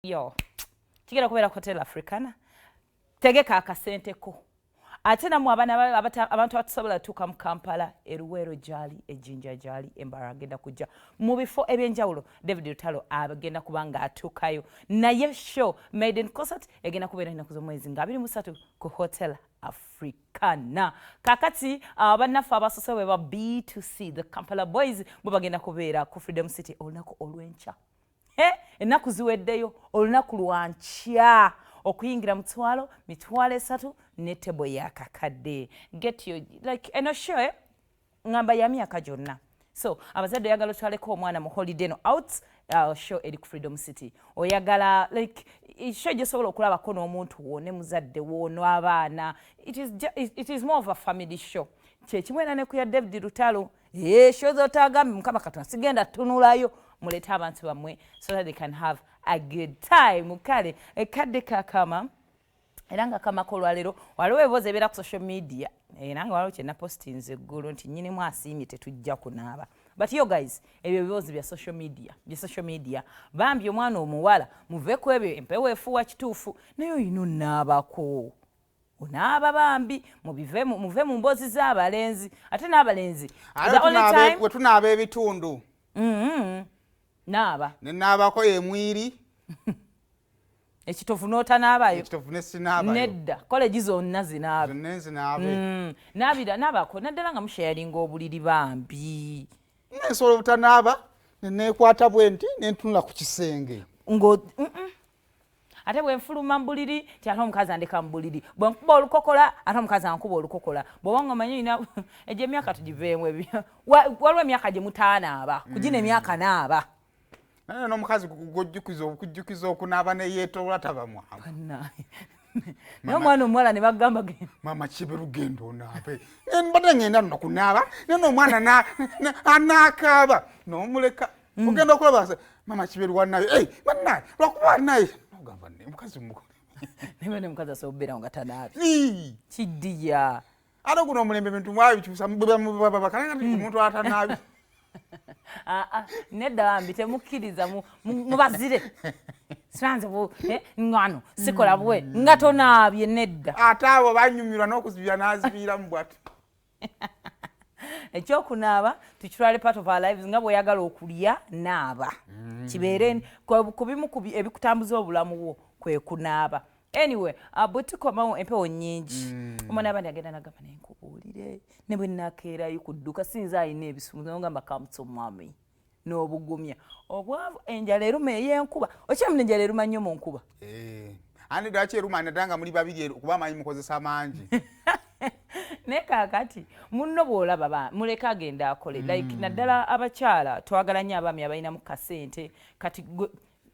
Yo, kigera kubeera Hotel Africana. Tegeka akasente ko. Ate namwe abantu abatusobola tuuka mu Kampala, Eruwero gyali, Ejjinja gyali, Embara agenda kujja. Mu bifo ebyenjawulo, David Lutalo agenda kuba nga atuukayo. Naye show Made in Concert egenda kubeera ennaku z'omwezi nga 23 ku Hotel Africana. Kakati bannaffe abasosewe ba B2C, the Kampala Boys, bo bagenda kubeera ku Freedom City olunaku olw'enkya. Ennaku ziweddeyo olunaku lwankya okuyingira mitwalo 3 ne tebo yakakadde. Get you like eno show ngamba ya myaka gyonna. So abazadde oyagala otwaleko omwana mu holiday no out show eri ku Freedom City. Oyagala like show gyesobola okulabako n'omuntu wone muzadde wono abaana. It is more of a family show. Kyekimwena ne ku ya David Lutalo. Show zotagambe Mukama Katonda sigenda tunulayo. Muleta abantu bamwe so that they can have a good time. Mukale ekadde kakama eranga kama kolwalero waliwo ebibuuzo ebiera ku social media nange waliwo kye napostinze eggulu nti nnyinimu asiimye tetujja kunaaba. But yo guys, ebyo ebibuuzo bya social media bambi omwana omuwala muveeko ebyo empewo efuuwa kituufu naye oyina onnaabako. Onaaba bambi muve mu mboozi z'abalenzi ate n'abalenzi we tunaaba ebitundu naaba nenaabako emwiri ekitovu n'otanaabayo ekitovu nesinaabayo nedda kolegi zonna zinaabe naabako naddala nga mushayalinga obuliri bambi nensobola obutanaaba neneekwata bwenti nentunula ku kisenge ate bwenfuluma mu buliri ti ate omukazi andeka mu buliri bwenkuba olukokola ate omukazi ankuba olukokola bw'oba nga omanyi ina egyo emyaka tugiveemu waliwo emyaka gye mutaanaaba kugina emyaka naaba n'omukazi okujjukiza okunaaba neyeetoola taba mwamu naye omwana omuwala ne bagamba mama Kiberu genda onaabe mbadde ngenda nno kunaaba naye n'omwana anaakaaba n'omuleka ogenda okulaba mama Kiberu wannaye bannaye lwakuba naye ogamba omukazi naye omukazi asobola okubeerawo nga tanaabi kiddiya ate guno omulembe bintu mwabikyusa bakalagati omuntu atanaabi nedda bambi temukkiriza mubazire siranze ngano sikola bwe nga tonaabye nedda ate abo banyumirwa n'okuzibira n'azibiiramu bwati ekyokunaaba tukitwale part of our lives nga bw'oyagala okulya naaba kibeere ku bimu ebikutambuza obulamu bwo kwe kunaaba. Anyway, bwe tukomawo empewo nnyingi omwana abandi agenda nagamba naye nkubuulire ne bwe nnakeerayo ku dduuka sinza alina ebisumuzo nogamba kamutsa omwami n'obugumya obwavu enjala eruma ey'enkuba okyamuna enjala eruma nnyo mu nkuba andi dwaki eruma naddala nga muli babiri kuba amanyi mukozesa mangi naye kaakati munno bw'olaba muleke agenda akole like naddala abakyala twagala nnyo abaami abalinamu kasente kati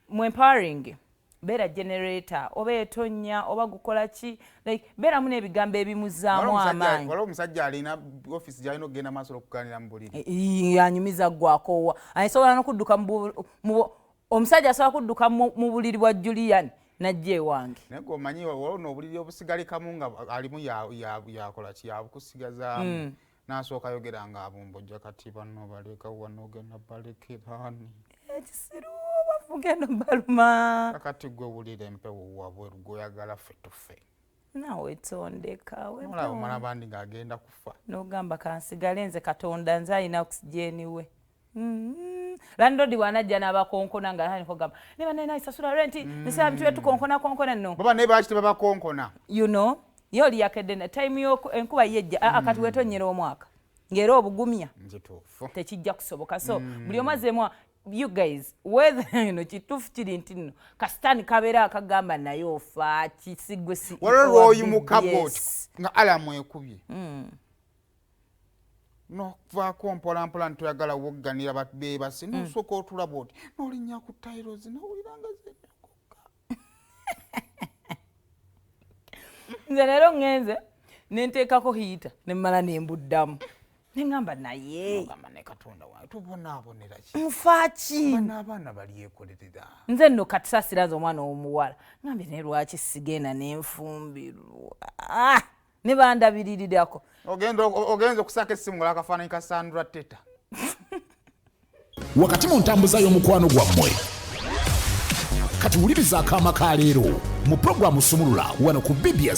mu empowering beera generator oba etonnya oba gukola ki like beeramu n'ebigambo ebimuzaamu amaanyi. Waliwo omusajja alina office gy'alina okugenda maaso okugaanira mu buliri anyumiza gwakoowa asobola n'okudduka omusajja asobola kudduka mu buliri bwa Julian najja ewange naye gwomanyi waliwo n'obuliri obusigalikamu nga alimu yakola ki yabukusigazaamu n'asooka yogera nga abumbojja kati banno baleka wano ogenda balekerani ekisiru bafugenda baluma kakati gwe wulira empewo wabweru gwoyagala ffe tuffe naawe tondeka omala bandi ng'agenda kufa n'ogamba kansigale nze Katonda nze alina oxygen we landlord bw'anajja n'abakonkona nga gamba ne banne naisasula renti nisaba bintu byetukonkona nno baba naye baaki tebabakonkona you know ye oli yakedde time enkuba yejja akati weetonnyera omwaka ng'era obugumya tekijja kusoboka so buli omu azeemu you guys weather kituufu kiri nti nno kasitaani kabeera akagamba naye ofa kisigwe waliwo lw'oyimuka bwoti nga alamu ekubye nokuvaako mpolampola nitoyagala wogganira beebasi nosooka otula bwoti n'olinnya ku tairozi nowuliranga zennakoka nze leero ŋŋenze nenteekako hiita nemmala nembuddamu neŋŋamba naye ne Katonda wange tubonaabonera ki nfaaki n'abaana balyekolerera nze nno kati saasira nze omwana w'omuwala ŋambye naye lwaki sigenda nenfumbirwa ne bandabiririrako ogenza okusaka essimu nga lakafaananyi ka Sandra Teta wakati mu ntambuza y'omukwano gwammwe kati wuliriza akaama ka leero mu pulogulaamu Sumulula wano ku BBS